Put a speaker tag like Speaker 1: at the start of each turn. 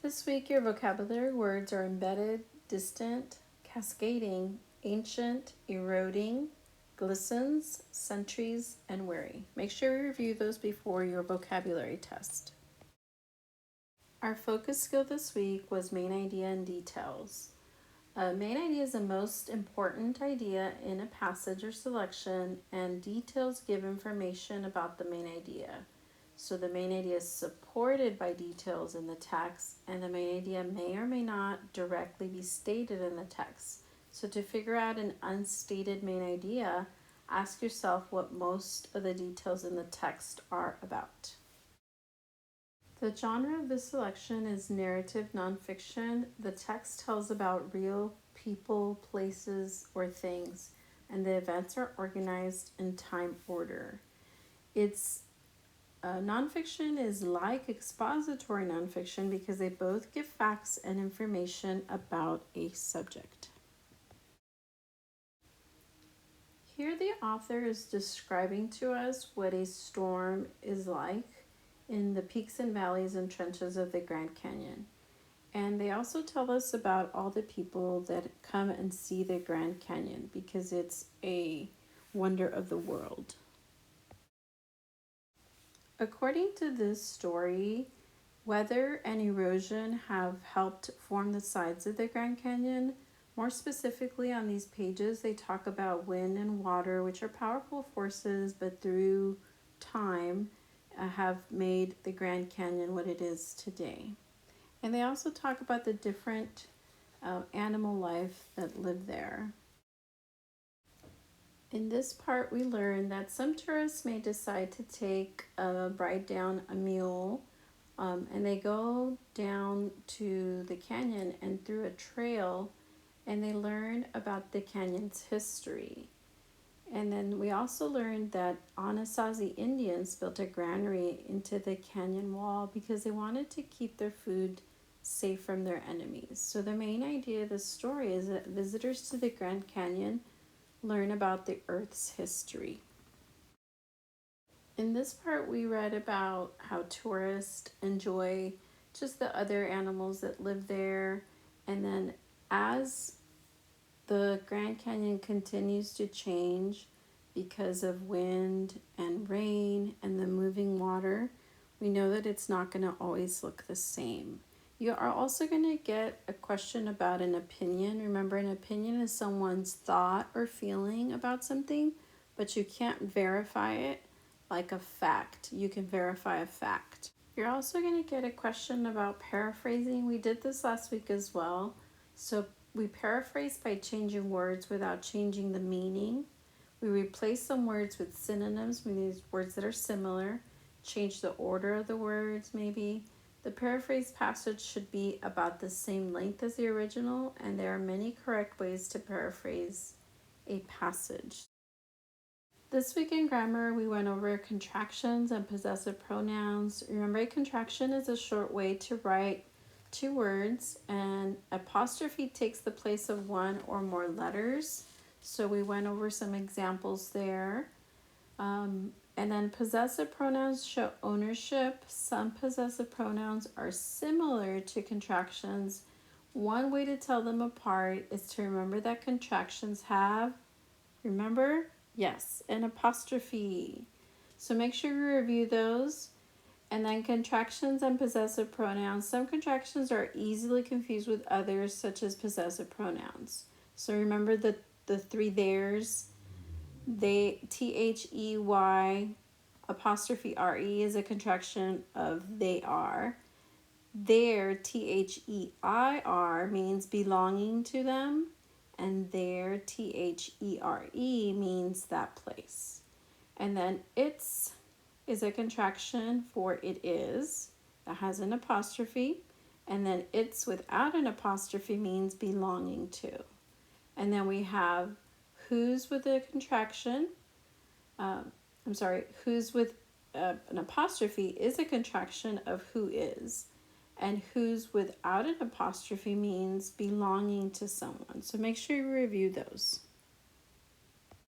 Speaker 1: This week, your vocabulary words are embedded, distant, cascading, ancient, eroding, glistens, centuries, and weary. Make sure you review those before your vocabulary test. Our focus skill this week was main idea and details. Main idea is the most important idea in a passage or selection, and details give information about the main idea. So the main idea is supported by details in the text, and the main idea may or may not directly be stated in the text. So to figure out an unstated main idea, ask yourself what most of the details in the text are about. The genre of this selection is narrative nonfiction. The text tells about real people, places, or things, and the events are organized in time order. Nonfiction is like expository nonfiction because they both give facts and information about a subject. Here the author is describing to us what a storm is like in the peaks and valleys and trenches of the Grand Canyon. And they also tell us about all the people that come and see the Grand Canyon because it's a wonder of the world. According to this story, weather and erosion have helped form the sides of the Grand Canyon. More specifically, on these pages, they talk about wind and water, which are powerful forces, but through time have made the Grand Canyon what it is today. And they also talk about the different animal life that live there. In this part, we learn that some tourists may decide to take a ride down a mule, and they go down to the canyon and through a trail, and they learn about the canyon's history. And then we also learned that Anasazi Indians built a granary into the canyon wall because they wanted to keep their food safe from their enemies. So the main idea of this story is that visitors to the Grand Canyon learn about the Earth's history. In this part, we read about how tourists enjoy just the other animals that live there. And then as the Grand Canyon continues to change because of wind and rain and the moving water, we know that it's not going to always look the same. You are also going to get a question about an opinion. Remember, an opinion is someone's thought or feeling about something, but you can't verify it like a fact. You can verify a fact. You're also going to get a question about paraphrasing. We did this last week as well. So we paraphrase by changing words without changing the meaning. We replace some words with synonyms. We use words that are similar. Change the order of the words maybe. The paraphrase passage should be about the same length as the original, and there are many correct ways to paraphrase a passage. This week in grammar, we went over contractions and possessive pronouns. Remember, a contraction is a short way to write two words, and apostrophe takes the place of one or more letters. So we went over some examples there. And then possessive pronouns show ownership. Some possessive pronouns are similar to contractions. One way to tell them apart is to remember that contractions have, remember? Yes, an apostrophe. So make sure you review those. And then contractions and possessive pronouns. Some contractions are easily confused with others, such as possessive pronouns. So remember the three theirs. They, THEY apostrophe RE is a contraction of they are. Their, THEIR, means belonging to them. And their, THERE, means that place. And then its is a contraction for it is, that has an apostrophe, and then it's without an apostrophe means belonging to. And then we have whose with a contraction, whose with an apostrophe is a contraction of who is, and whose without an apostrophe means belonging to someone. So make sure you review those.